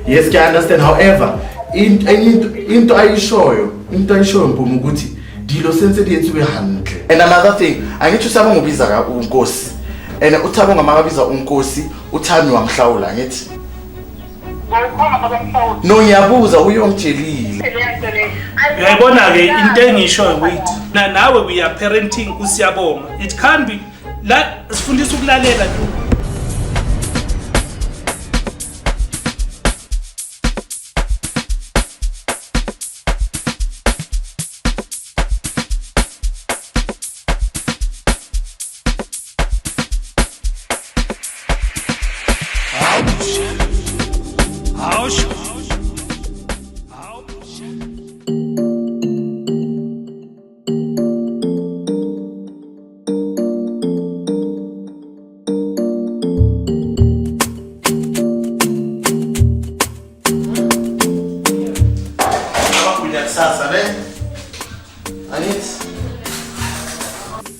Yes, I understand. However, into ayishoyo mpuma ukuthi dilo sense lethu behandle. And another thing, I need to say ngobiza ka unkosi. And uThabonga makabiza unkosi, uThami wamhlawula ngithi. No ngiyabuza uyongitshelile. Uyayibona ke into engisho wait. Nawe we are parenting uSiyabonga. It can't be la sifundisa ukulalela tu.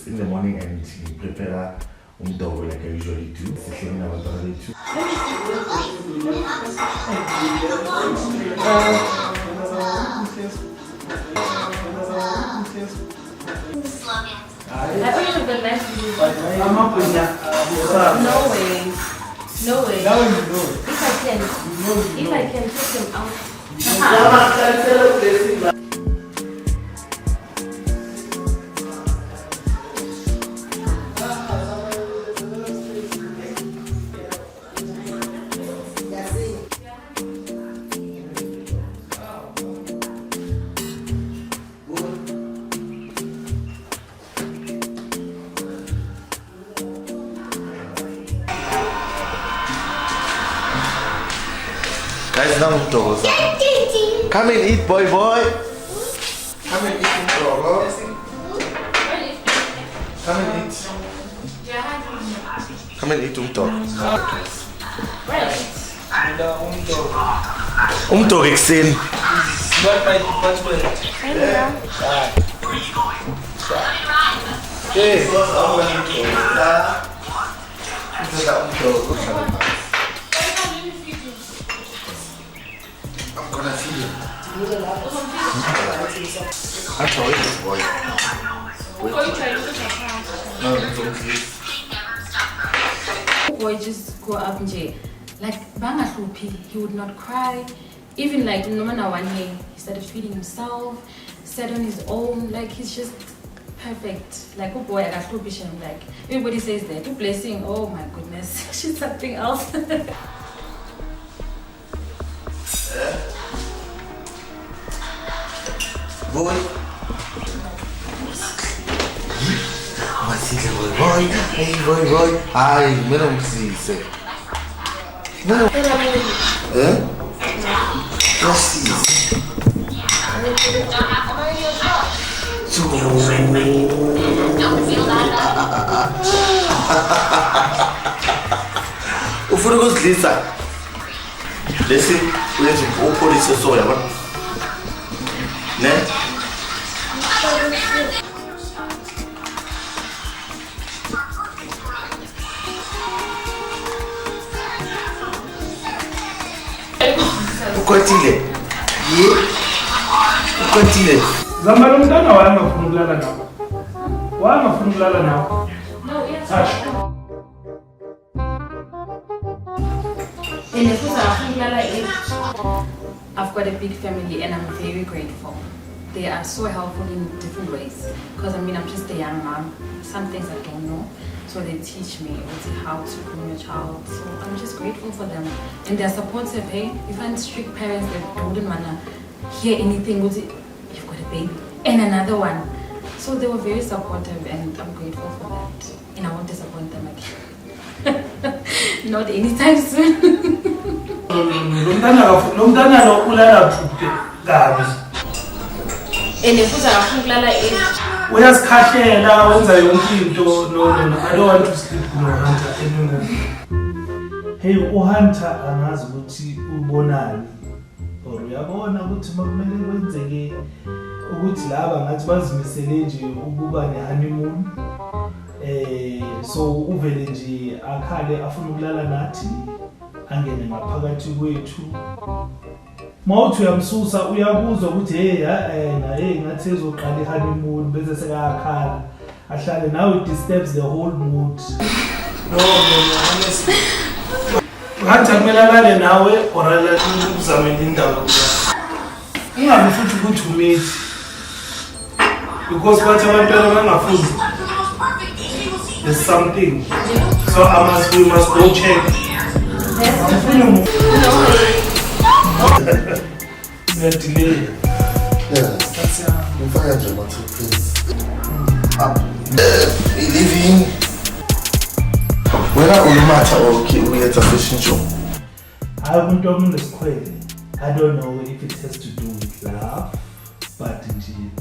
In the morning, I need to prepare dough like I usually do. No way. If I can take him out. Guys, now come and eat, boy. Come and eat, dog. Come and eat. Come and eat, dog. Dog extend. I'm gonna feel it. I tried this boy. Boy just go up and say, like Banga Hlupi, he would not cry. Even like no matter one day, he started feeding himself, sat on his own, like he's just perfect. Like oh boy, I got Hlupi, like everybody says that. To blessing, oh my goodness, she's something else. Boy. Boy. Hey, boy. Hi, meron kasi. Meron. Kasi. Ufuna ukuzidlisa. Lesi uyenza upolisi soya yabona. Ne? Ukwatile. Ukwatile. Zama lo mntana wami afuna ukulala nawe. Wami afuna ukulala nawe. No, yes. I've got a big family and I'm very grateful. They are so helpful in different ways. Because I mean, I'm just a young mom. Some things I don't know. So they teach me how to groom a child. So I'm just grateful for them. And they're supportive, hey? You find strict parents that wouldn't want to hear anything. You've got a baby. And another one. So they were very supportive and I'm grateful for that. And I won't disappoint them again. Not anytime soon. Lomntana lo ulala kabi. Futhi akafuna ukulala uyazikhahlela wenza yonke into. No, I don't want to sleep no Hunter anymore. Hey, uHunter angazi ukuthi ubonani or uyabona ukuthi makumele kwenzeke ukuthi laba ngathi bazimisele nje ukuba ne-honeymoon. So uvele nje akhale afuna ukulala nathi angene ngaphakathi kwethu. Mawuthi uyamsusa uyakuzwa ukuthi hey ngathi ezoqala ihoneymoon bese sekayakhala ahlale now it disturbs the whole mood. No honestly. Ngathi akumelane nawe orala uzamela indaba kuba. Ungabe futhi ukuthi umethi. Because bathi abantwana bangafuzi. There's something. So we must go check. We are delayed. Yeah. I'm fine, Jamata, please. Living. When I matter, okay, we had a fishing show. I won't talk in the square. I don't know if it has to do with love, but indeed,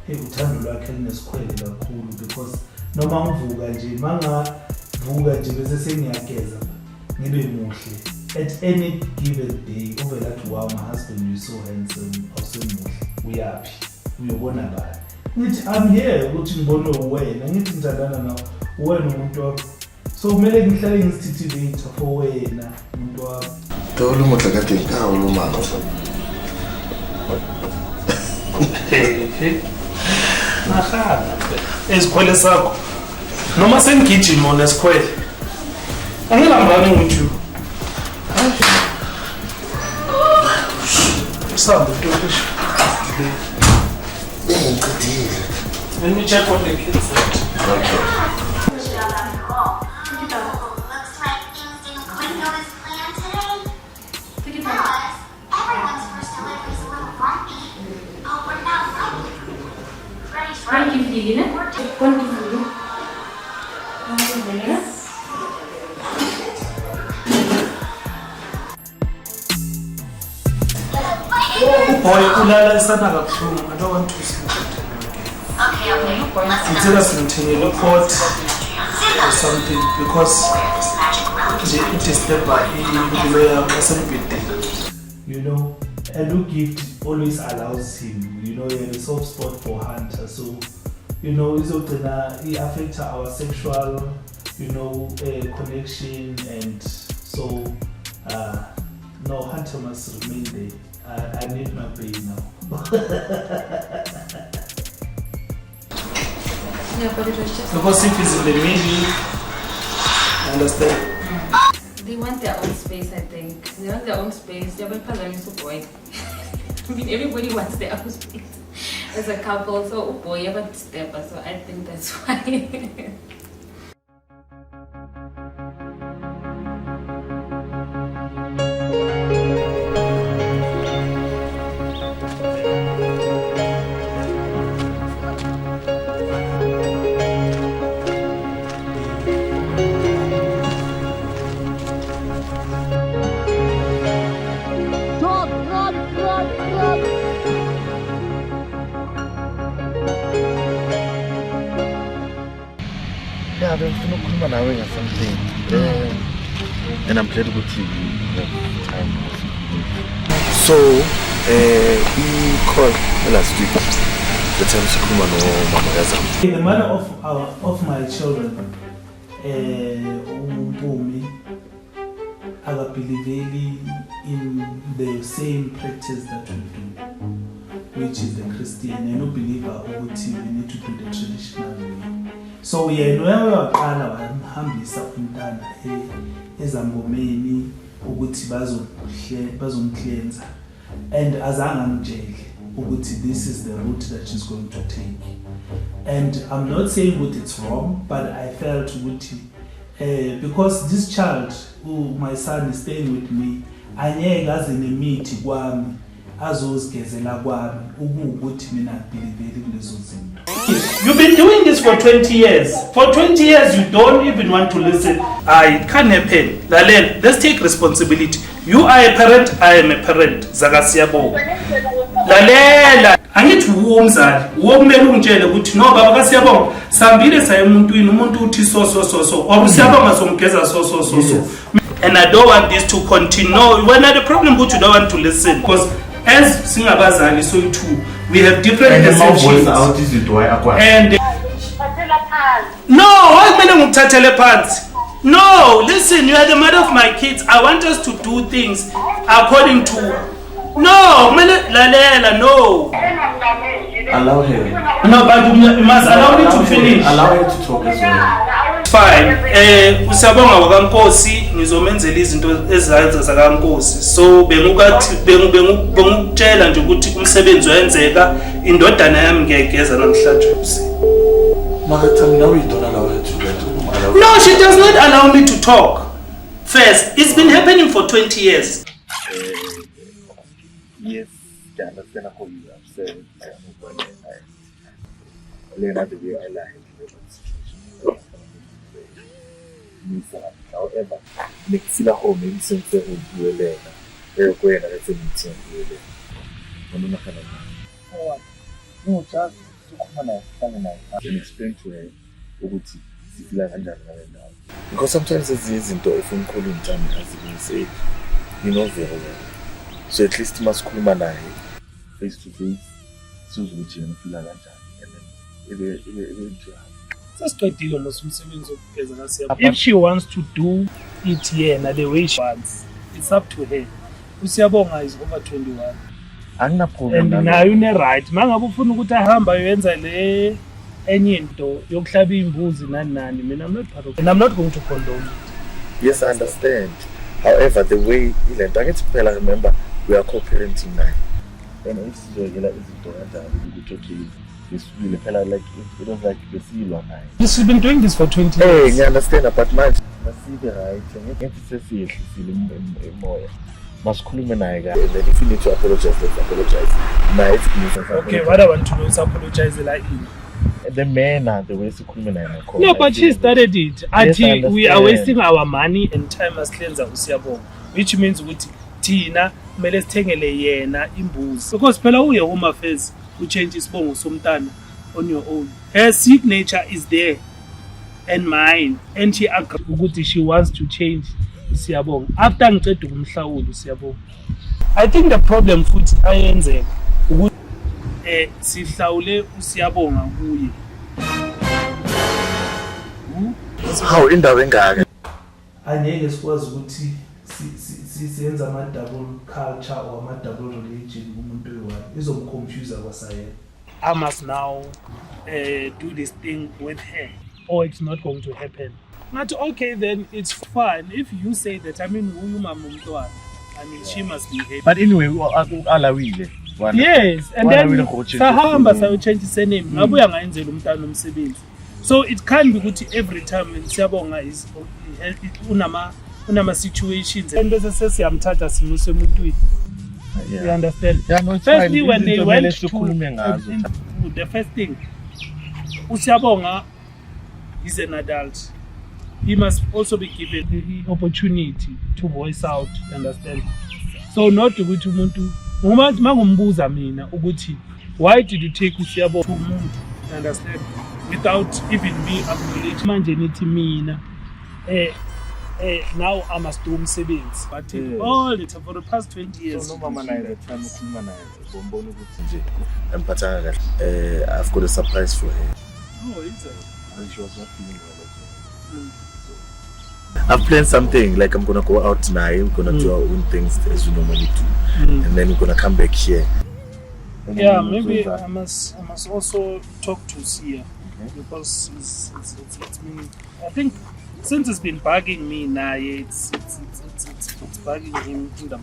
hey, uthando lwakhe linesquare kakhulu because noma ngivuka nje mangavuka nje bese sengiyageza ngibe muhle at any given day uvela athi wow my husband you so handsome awusemuhle uyaphi uyobona bani ngithi I'm here ukuthi ngibone wena ngithi ngithandana nawe wena umuntu wakho so kumele ngihlale ngisithithibate for wena umuntu wakho Tolo mo tla ka teng ka o lo mano Nahana esikhwele sakho noma sengigijima nesikhwele angilambani ngithu Sambe tokish Let me check what the kids said. Okay. Thank you, Lina. Boy, ulala isana kabuhlungu. I don't want to sleep. Okay. Ngicela singithengele pot or something because it is the you know, and gift always allows him, you know, he has a soft spot for Hunter, so you know, it affects our sexual, you know, connection, and so no, Hunter must remain there. I need my baby now. Yeah, but it was just because if he's in the middle, I understand. They want their own space, I think. They want their own space. They're very boy. I mean, everybody wants their own space as a couple. So, oh boy, you have a step. So I think that's why. Yeah, there's no kuma nawe or something. And I'm glad to you have time. So, he called last week. The time to kuma no mama yaza. The mother of my children, Mpumi, I believe in the same practice that we do, which is the Christian. I don't believe we need to do the traditional way. So we are waqala wahambisa umntana ezambomeni ukuthi bazomcleansa and azange amtshele ukuthi this is the route that she's going to take, and I'm not saying that it's wrong, but I felt because this child who my son is staying with me anyeke aze nemithi kwami azozigezela kwami ukuthi mina ngibeliveli kulezo zinto. You've been doing this for 20 years. For 20 years, you don't even want to listen. It can't happen. Lalela, let's take responsibility. You are a parent, I am a parent. Siyabonga. Lalela, angithi umzali, ukumele ungitshele ukuthi no baba Siyabonga, sambile saye umuntu uthi so or Siyabonga somgeza so. And I don't want this to continue. When the problem which you don't want to listen, because as singabazali so too, we have different perceptions. And no, why kumele ngithathele phansi? No, listen, you are the mother of my kids. I want us to do things according to. No, Lalela, no. Allow her. No, but you must allow me to finish. Allow her to talk as well. Fine. Siyabonga wakankosi ngizomenzela izinto ezayenza zakankosi. So bengukutshela nje ukuthi umsebenzi wenzeka indodana yami ngiyayigeza namhlanje ebusuku. Now you don't allow her to talk. No, she does not allow me to talk. First, it's been happening for 20 years. Yes, I understand how you are upset. I learn how to be alive. However, next to the home, in some way, you learn. They're going to let me tell you. No, just to come and explain to her because sometimes it's easy to if you call in time as you say, you know very well. So at least you must call my face to face, so you feel like that, and then Just try to deal with if she wants to do it here and the way she wants, it's up to her. Siyabonga is over 21. And now you know right. Mangabe ufuna ukuthi ahamba yenza le enye into yokuhlaba imbuzi nani mina I'm not part of it. And I'm not going to condone it. Yes, I understand. However, the way I remember we are co-parenting now. And if you like like it was like the seal on high. She's been doing this for 20 years. Hey, you understand, but man, must see the right and if it's more. Must call me and then if you need to apologize, let's apologize. Okay, what I want to do is apologize like him. The men are the ways to call me and no, but she started it. Yes, we are wasting our money and time as cleanser Siyabonga, which means with Tina, mele sithengele yena imbuzi. Because phela uye home affairs, you change isibongo somntana on your own. Her signature is there and mine, and she agreed she wants to change Siyabonga. After ngiceda ukumhlawula Siyabonga. I think the problem futhi ayenzeka ukuthi sihlawule uSiyabonga kuye. How indawo engaka? Angeke sikwazi ukuthi siyenza ama double culture or ama double religion kumuntu oyi-one. Izomconfuse kwasayena. I must now do this thing with her or it's not going to happen. Not okay, then it's fine. If you say that, I mean, she must be happy. But anyway, alawile. Yes, and then sahamba sayochange surname. Ngabuya ngayenzela umntana umsebenzi. So it can't be ukuthi every time Siyabonga is unama situations and bese sesiyamthatha simuse emuntwini. You understand? Yeah, no, firstly fine. When they went to the first thing, Siyabonga is an adult. He must also be given the opportunity to voice out, understand? So not ukuthi umuntu mangumbuza mina ukuthi why did you take Siyabonga to umuntu, understand? Without even being acknowledged. Manje nithi mina now I must do umsebenzi. But all the time for the past 20 years. So no mama naye that time ukhuluma naye bombona ukuthi nje emphathanga kahle. I've got a surprise for her. Oh, is it? And she was not feeling well. I've planned something like I'm gonna go out tonight. We're gonna do our own things as we normally do, and then we're gonna come back here. Yeah, maybe I must also talk to Sia because it's been, I think since it's been bugging me now, it's bugging him in the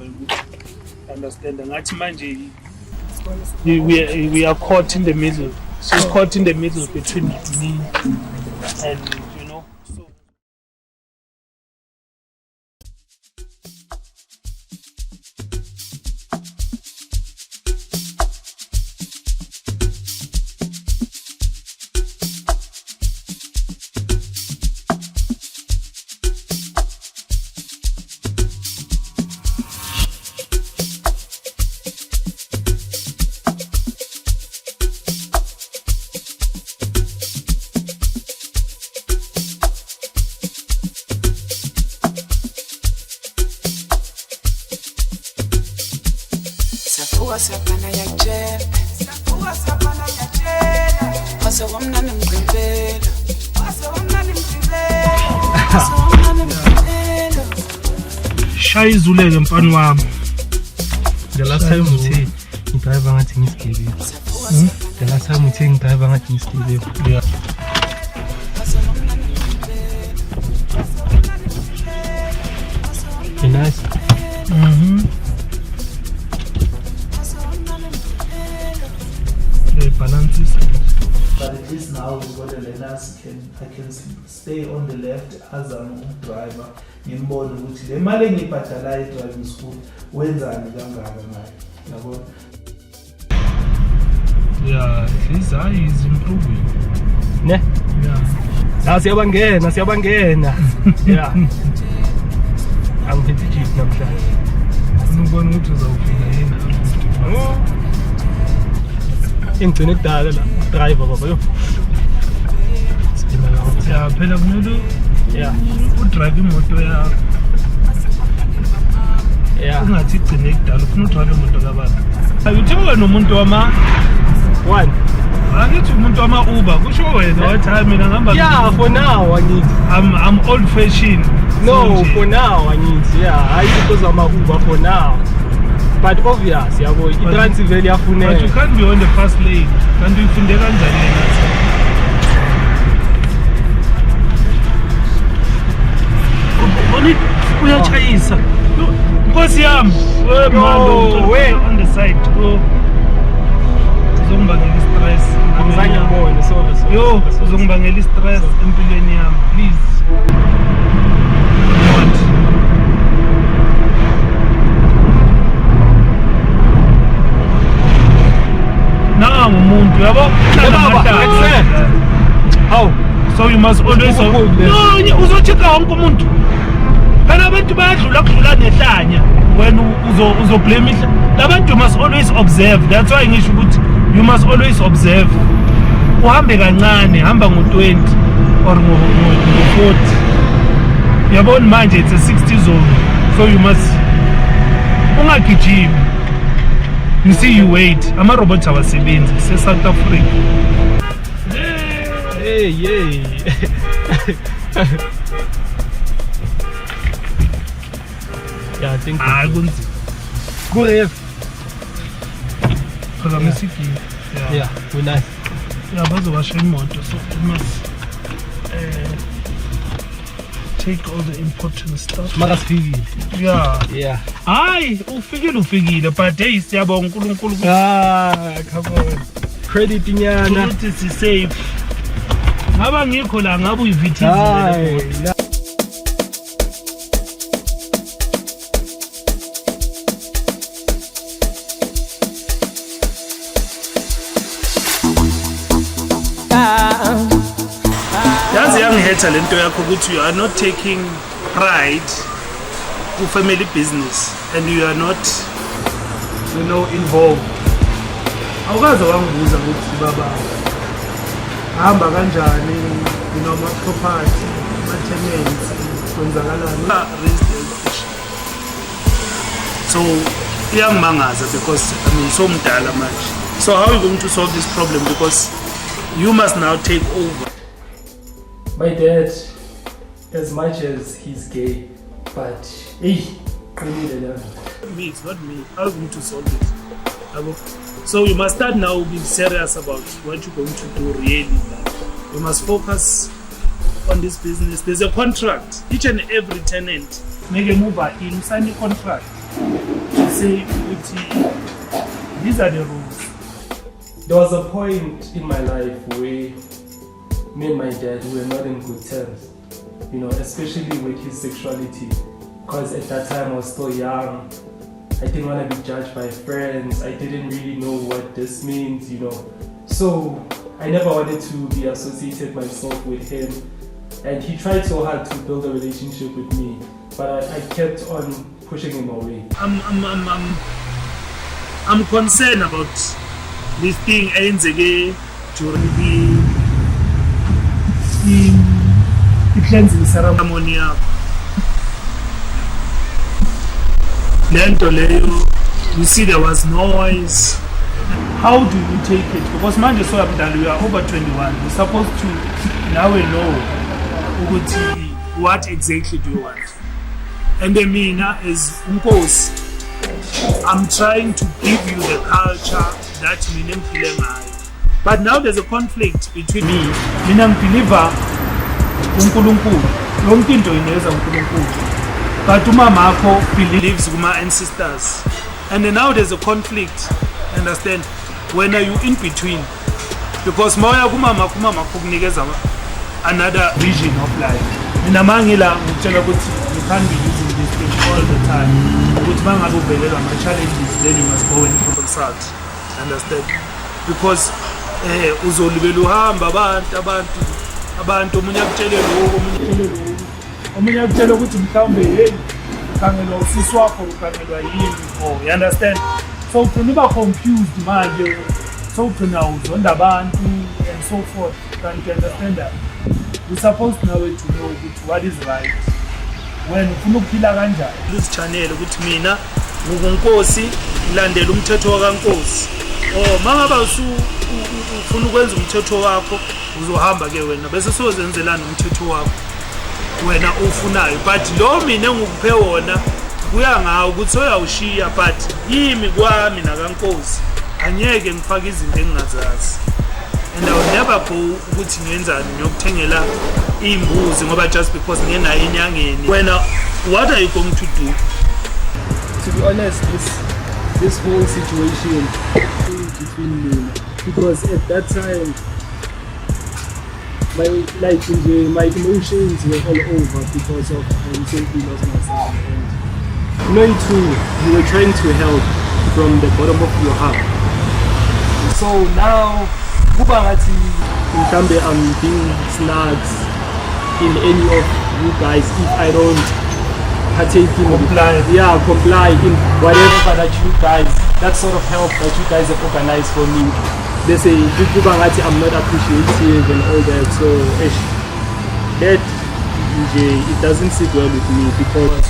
understand. We are caught in the middle. She's caught in the middle between me and so. Sapana ya jeb, sapana ya jela. Wase wamna nimgembela, wase wamna nimgembela. Shaya izuleke mfana wami. The last time uthi ngidrive ngathi ngisigibile. The last time uthi ngidrive ngathi ngisigibile. Yeah. Nice. The balance is. But at least now we've got a learners I can stay on the left as I'm driver. Ngimbone ukuthi le mali engibhadala driving school wenzani kangaka ngayo. Yabo. Yeah, this is improving. Ne? Yeah. Siyabangena. Yeah. Angiphethe jeep namhlanje. Ngibona ukuthi uzawufika yena. Ingcine kudala la driver baba yo. Sibona la. Yeah, phela kumele udrive imoto yakho. Yeah. Ungathi igcine kudala ufuna udrive imoto kaBaba. Ayuthiwa nomuntu wama 1. Angithi umuntu wama Uber kusho wena wathi hayi mina ngihamba. Yeah, for now angithi. I'm old fashioned. No, for now angithi. Yeah, I because I'm a Uber for now. But obvious, yabo, iTransivele yafuneka. But you can't be on the first lane. Kanti ufunde kanjani yena? Oni uyachayisa. Nkosi yami, we on the side. Uzongibangela stress. Angizange ngibone so. Yo, uzongibangela stress empilweni yami, please. Umuntu yabo how so you must always no uzocheka wonke umuntu kana abantu bayadlula nehlanya when uzo blame labantu must always observe. That's why ngisho ukuthi you must always observe. Uhambe kancane, hamba ngo20 or ngo40. Yabona manje it's a 60 zone, so you must ungagijimi. You see, you wait. I'm a robot abasebenzi se South Africa. Hey. Yeah, I think. Good. Because I'm sicky. Yeah, we're nice. Yeah, but the washing motor, so we must take all the important stuff. Maras figile. Yeah. Hayi, ufikile but hey siyabonga uNkulunkulu. Come on. Credit nyana. Ukuthi si safe. Ngaba ngikho la ngabe uyivithizile. Yazi yangihetha lento yakho ukuthi you are not taking pride in family business and you are not involved. Awukaze wangibuza ukuthi baba hamba kanjani ama property tenants kwenzakalani so iyangimangaza because so mdala manje. So how are you going to solve this problem, because you must now take over? My dad, as much as he's gay, but hey, me, it's not me. How are you going to solve it? So you must start now being serious about what you're going to do really. You must focus on this business. There's a contract. Each and every tenant make a move in, sign a contract to say these are the rules. There was a point in my life where me and my dad were not in good terms, especially with his sexuality, because at that time I was still young. I didn't want to be judged by friends. I didn't really know what this means, So I never wanted to be associated myself with him. And he tried so hard to build a relationship with me, but I kept on pushing him away. I'm concerned about this thing ends again to be cleansing ceremony. You see there was noise. How do you take it? Because manje so we are over 21. We're supposed to now know what exactly do you want? And then mina as Unkosi, I'm trying to give you the culture that mina ngiphile ngayo. But now there's a conflict between me. Mina ngibeliever uNkulunkulu. Yonke into ineza uNkulunkulu. But umama akho believes kuma ancestors. And then now there's a conflict. Understand? When are you in between? Because moya kumama kukunikeza another vision of life. Mina mangila ngitshela ukuthi you can't be using this thing all the time. Ukuthi mangabe uvelelwa ama challenges, then you must go and consult. Understand? Because uzolibela uhamba abantu omunye akutshele lokho, omunye akutshele ukuthi mhlawumbe hey ukhangelwa usisi wakho ukhangelwa yini, you understand? So ugcina confused manje, so ugcina uzonda abantu and so forth. Can you understand that? You're supposed now to know what is right. When ufuna ukuphila kanjani, uzichanele ukuthi mina nguNkosi ngilandela umthetho kaNkosi. Mangaba ufuna ukwenza umthetho wakho uzohamba ke wena bese sozenzelana umthetho wakho wena ofunayo, but lo mina ngikuphe wona kuya ngawo ukuthi uyawushiya, but yimi kwami nakaNkosi angeke ngifake izinto engingazazi. And I will never go ukuthi ngiyenzani ngiyokuthengela imbuzi ngoba just because ngenayo enyangeni. Wena, what are you going to do? To be honest, this whole situation between me, because at that time my emotions were all over because of I recently lost my son, and knowing too you were trying to help from the bottom of your heart. So now I'm being snags in any of you guys if I don't partake in comply in whatever that you guys, that sort of help that you guys have organized for me. They say I'm not appreciative and all that, so that it doesn't sit well with me because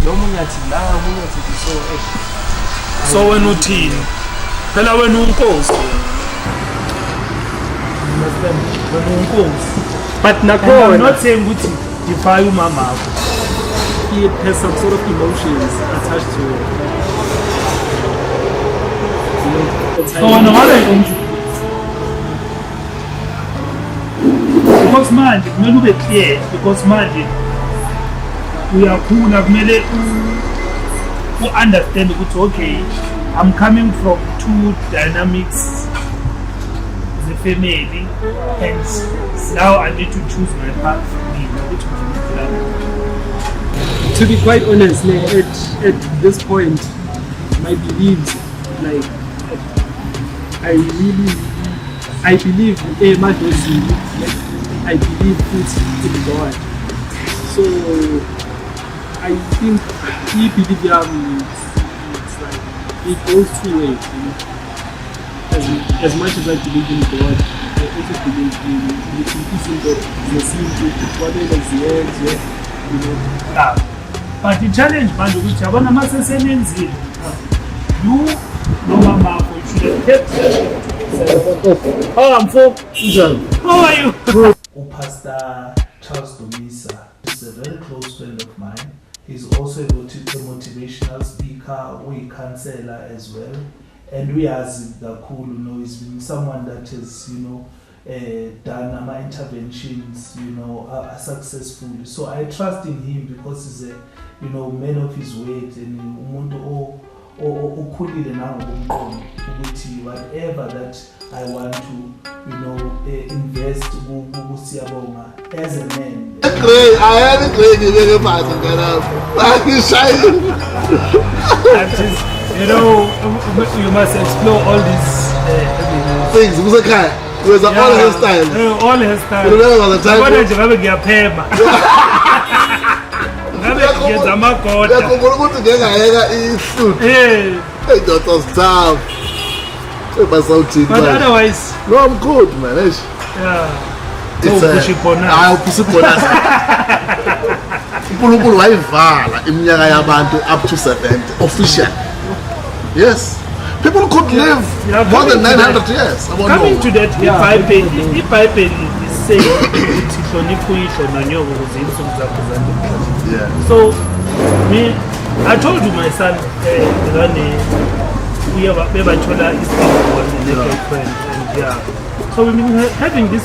so when uthini phela wena uNkosi, but I'm not saying ukuthi defy umama akho. It has some sort of emotions attached to it. So what are you going to do? Because manje kumele ube clear, because manje uyakhula kumele understand ukuthi okay, I'm coming from two dynamics, the family, and now I need to choose my path for me. To be quite honest, at this point, my beliefs, I believe I believe in God. So I think he believe it's like it goes two ways. You know? As much as I believe in God, I also believe in the simple, whatever is the end, you know. But the challenge, man, which I want to say, you no mama, you should have kept it. Oh, I'm for how are you? Pastor Charles Domisa is a very close friend of mine. He's also a motivational speaker, we counselor as well. And we as the cool, you know, he's been someone that has, you know, done my interventions, you know, are successful. So I trust in him because he's a, you know, man of his word and umuntu okhulile nangokomqondo ukuthi whatever that I want to, you know, invest Siyabonga as a man. Great, I had a great living pattern, I'm shining. You know, you must explore all these things. It was all hairstyle. All hairstyle. You remember the time? That was tough. But otherwise, no, I'm good, man. Yeah. It's push it on uNkulunkulu wayivala iminyaka yabantu up to 70 official. Yes. People could live more than 900 years. Coming to that, the Bible is saying ukuthi hlonipha uyihlo nonyoko ukuze insuku zakho zande emhlabeni. Yeah. So me, I told you my son bebathola isiqongo ne-girlfriend and yeah. So we've been having this,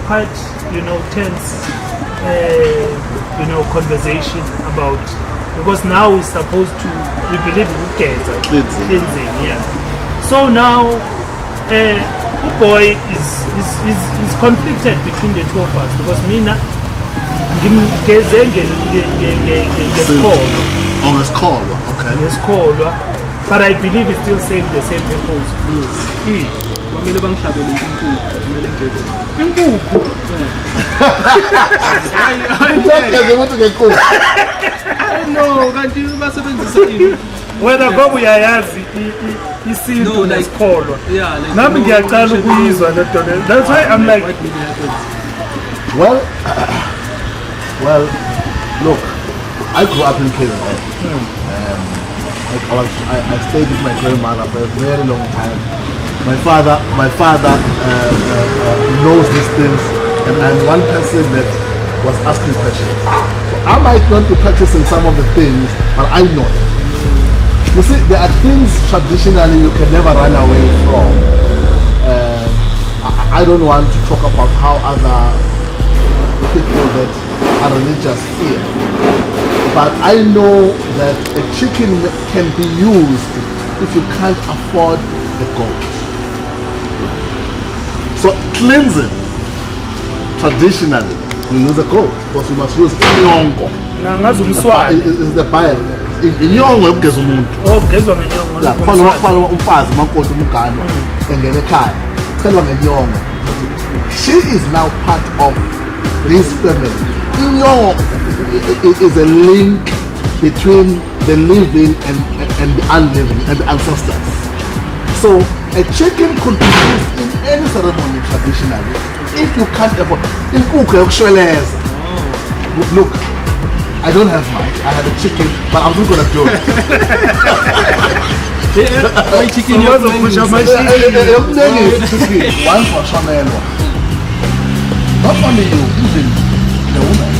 quite, tense, conversation about, because now we're supposed to, we believe cleansing, yeah. So now, the boy is conflicted between the two of us because Mina, but I believe it still serves the same purpose. Kwamele bangihlabele inkukhu, kumele ngeke. Inkukhu. No, kanti basebenzisa ini? Wena ngoba uyayazi isintu nesikholwa. Yeah, like nami ngiyaqala ukuyizwa le nto. That's why I'm like, well, look, I grew up in KZN. I stayed with my grandmother for a very long time. My father knows these things, and I'm one person that was asking questions. So I might not be practicing some of the things, but I know. You see, there are things traditionally you can never run away from. I don't want to talk about how other people that are religious feel. But I know that a chicken can be used if you can't afford the goat. So cleansing, traditionally, you use a goat because you must use inyongo. Is the Bible. Inyongo yokugeza umuntu. ogezwa ngenyongo. La kufanele umfazi makoti umgane engene ekhaya. Kufanele ngenyongo. She is now part of this family. Inyongo is a link between the living and the unliving and the ancestors. So a chicken could be used in any ceremony traditionally. If you can't afford, look, I don't have mine. I had a chicken, but I'm not gonna do it. My chicken, One for Shonelo. Not only you, even the woman.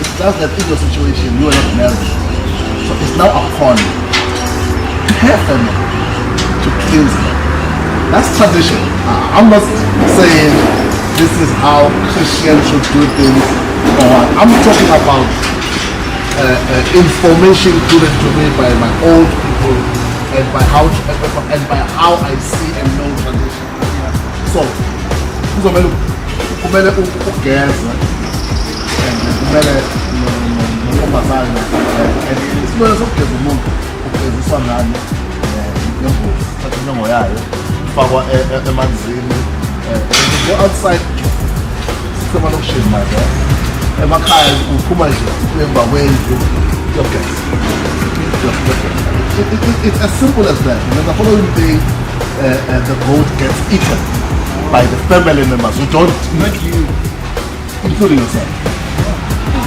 It's just that in your situation, you are not married. So it's now upon her family to cleanse her. That's tradition. I'm not saying this is how Christians should do things. I'm talking about information given to me by my old people and by how I see and know tradition. So, kumele ugeza and kumele ngombazana and isibonelo sokugeza umuntu ugeziswa ngani ngembuzi thatha inyongo yayo ifakwa emanzini go outside semalokishini manje emakhaya uphuma nje emva kwendlu yogeza. It's as simple as that. And then the following day the goat gets eaten by the family members. You don't, not you, including yourself.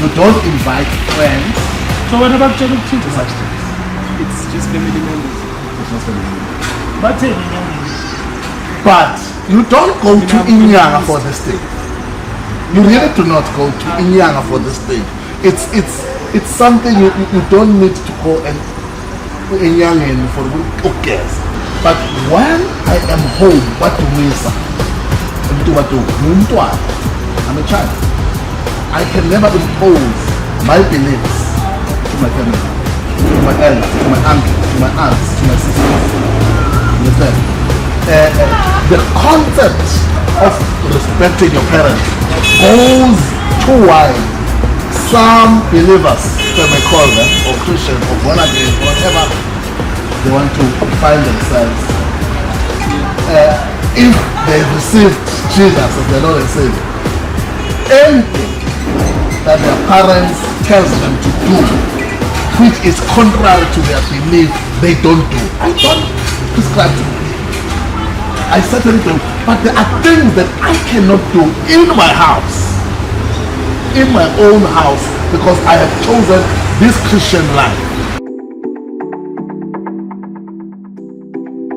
You don't invite friends. So what about to such things? it's just family members. It's not family members. But But you don't go to Inyanga for this thing. You really do not go to Inyanga for this thing. It's something you don't need to go and Inyanga for okay. But when I am home, what do we say? I'm a child. I can never impose my beliefs to my family, to my elders, to my uncle, to my aunts, to my sisters. Understand? The concept of respecting your parents goes too wide. Some believers, they may call them, or Christians, or born again, or whatever they want to find themselves, if they received Jesus as their Lord and Savior, anything that their parents tells them to do, which is contrary to their belief, they don't do. I don't prescribe to them. I certainly don't. But there are things that I cannot do in my house, in my own house, because I have chosen this Christian life.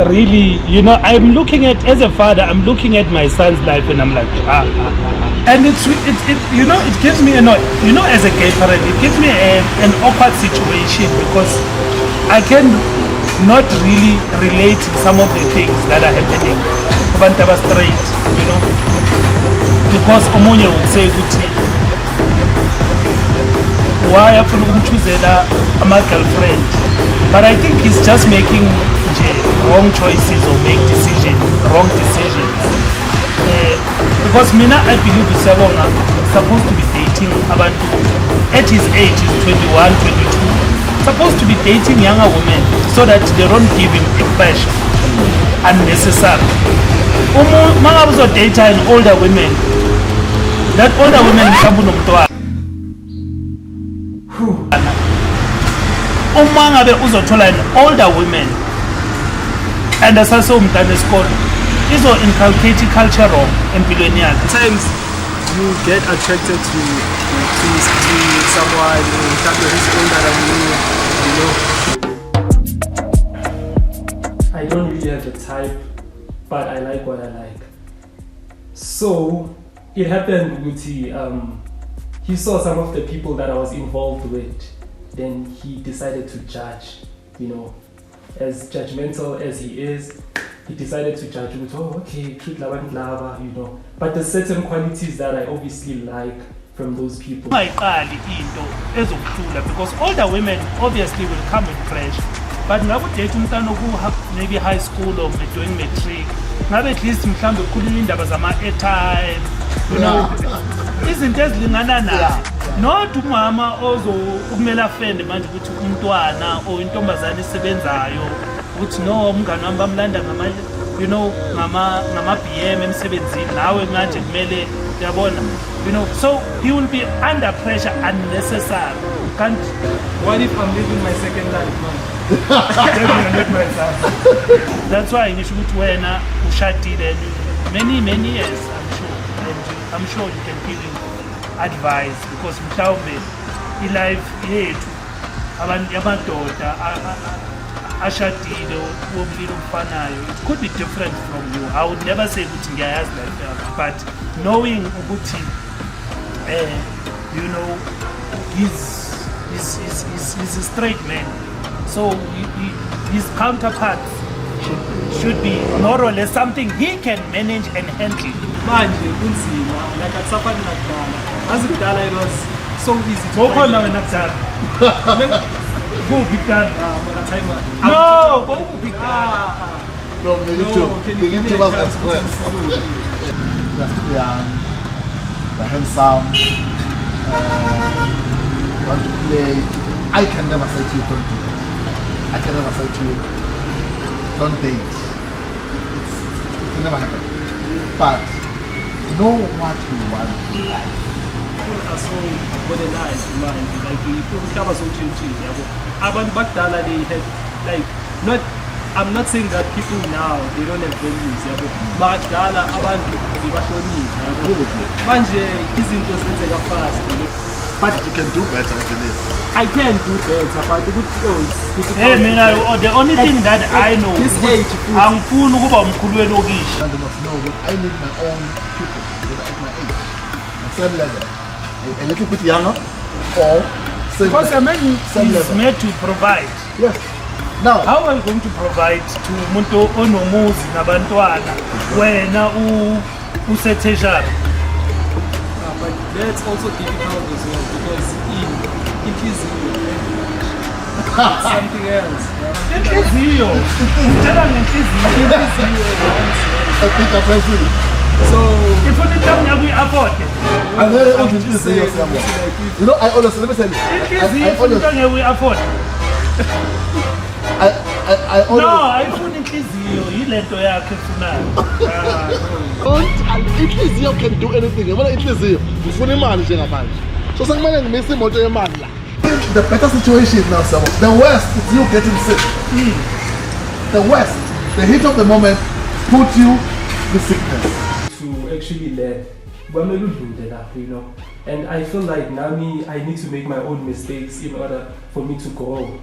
Really, I'm looking at, as a father, I'm looking at my son's life and I'm like, And it gives me as a gay parent, it gives me an awkward situation because I can not really relate to some of the things that are happening. Abantu straight, because omunye would say, why have to choose my girlfriend? But I think he's just making wrong choices or wrong decisions. Because I believe Siyabonga is supposed to be dating abantu at his age, is 21, 22, supposed to be dating younger women so that they don't give him pressure unnecessary. Uma date an older women, that older women uma ngabe uzothola an older women and asasomntana esikole izo-inculcate culture wrong empilweni yakhe. Sometimes you get attracted to someone who's older than you, I don't really have a type, but I like what I like. So it happened with he saw some of the people that I was involved with, then he decided to judge, as judgmental as he is, he decided to judge with, okay, treat lava, but there's certain qualities that I obviously like from those people. Because older women obviously will come with crash, but ngakudate umntana maybe high school or doing matric, ngabe at least mhlambe ukhuluma indaba zama-airtime, izinto ezilingana naye. Not umama okumele afende manje ukuthi umntwana or intombazane esebenzayo ukuthi no umngane wami bamlanda ngama-BM emsebenzini nawe manje kumele uyabona, so he will be under pressure unnecessary. Can't. What if I'm living my second life, man? That's why ngisho ukuthi wena ushadile many years, I'm sure you can give him advice, because mhlawumbe ilife yethu amadoda ashadile wobulili obufanayo, it could be different from you. I would never say ukuthi ngiyayazi life yakho, but knowing ukuthi he's a straight man, so his counterparts should be more or less something he can manage and handle. Manje kunzima, like akusafani nakudala. As kudala it was so easy to Ngokhona wena kudala. Kuphi kudala? No, kuphi kudala? No, the was express. Just young, the handsome, want to play. I can never say to you, don't do that. I can never say to you, don't date. It can never happen. But know what you want in life. People are so modernized, man. Like people are so changing. Abantu bakudala, they had not. I'm not saying that people now they don't have values. But bakudala abantu zibahlonipha. Manje izinto zenzeka fast. But you can do better, I believe. I can do better, but the good things. Hey, the only thing that I know, this age, I'm cool ukuba umkhulu welokishi. I must know that I need my own people that are at my age, the same level, a little bit younger, or same Because level. a man is made to provide. Yes. Now, how are you going to provide to umuntu onomuzi nabantwana wena usetejara? But that's also difficult as well, because it is something else. Inhliziyo. Utshela ngenhliziyo. I think I'm ready. So if you tell me we afford it. I very want to say someone. You know, I always let me tell you. I always we afford. I always. No, ayifuni inhliziyo yilento yakhe efunayo. Inhliziyo can do anything. Yabona inhliziyo ufuna imali njengamanje. So sekumele ngimisa imoto yemali la. The better situation is now, someone. The worst is you getting sick. The worst, the heat of the moment, put you with sickness. To actually learn, and I feel like Nami, I need to make my own mistakes in order for me to grow.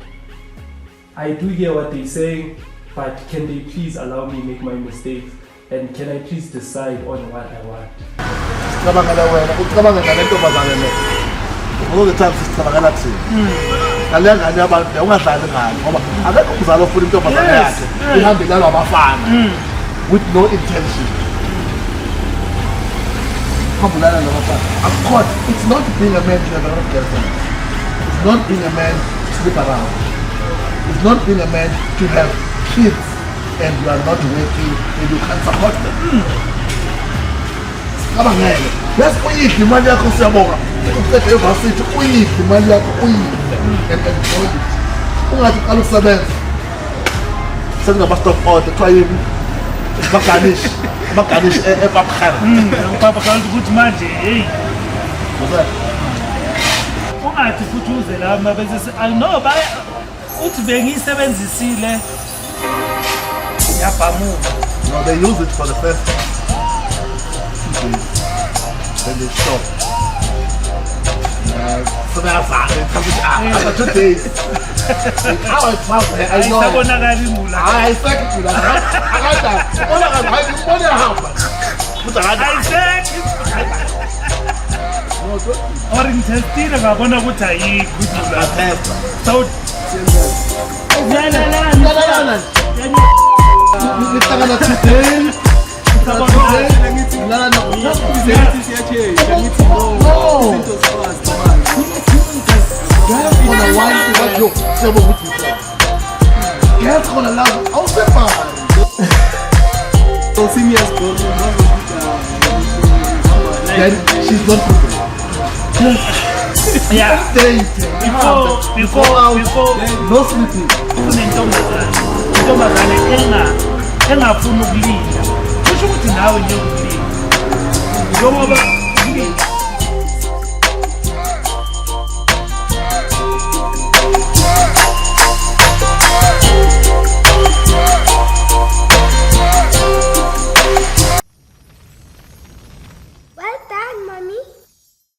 I do hear what they say, but can they please allow me make my mistakes, and can I please decide on what I want? All the time sicabangela thina. Ngale ngane abantu ungadlali ngani ngoba akekho umzali ofuna intombazane yakhe ihambe nalo abafana with no intention. Hambulana nabafana. Of course, it's not being a man to have a lot of girlfriends. It's not being a man to sleep around. It's not being a man to have kids and you are not working and you can't support them. Kabangela. Let's uyidla imali yakho Siyabonga. Uqede evasithi uyidla imali yakho uyidla and enjoy it. Ungathi qala ukusebenza. Senga stop order try yini. Baganish epaphara. Ngipapha kanti ukuthi manje hey. Ungathi futhi uze la mabese no ba uthi bengiyisebenzisile. Yapamuka. No, they use it for the first time. Then they stop. So that's after 2 days. How it's possible? I know. I expect you. I got that. What or intestine ngabona ukuthi ayikho so Ngihlangana today. She's not good. Yeah. Before no sleeping. Intombazane engafuni ukulinda kusho ukuthi nawe nje ukulinda njengoba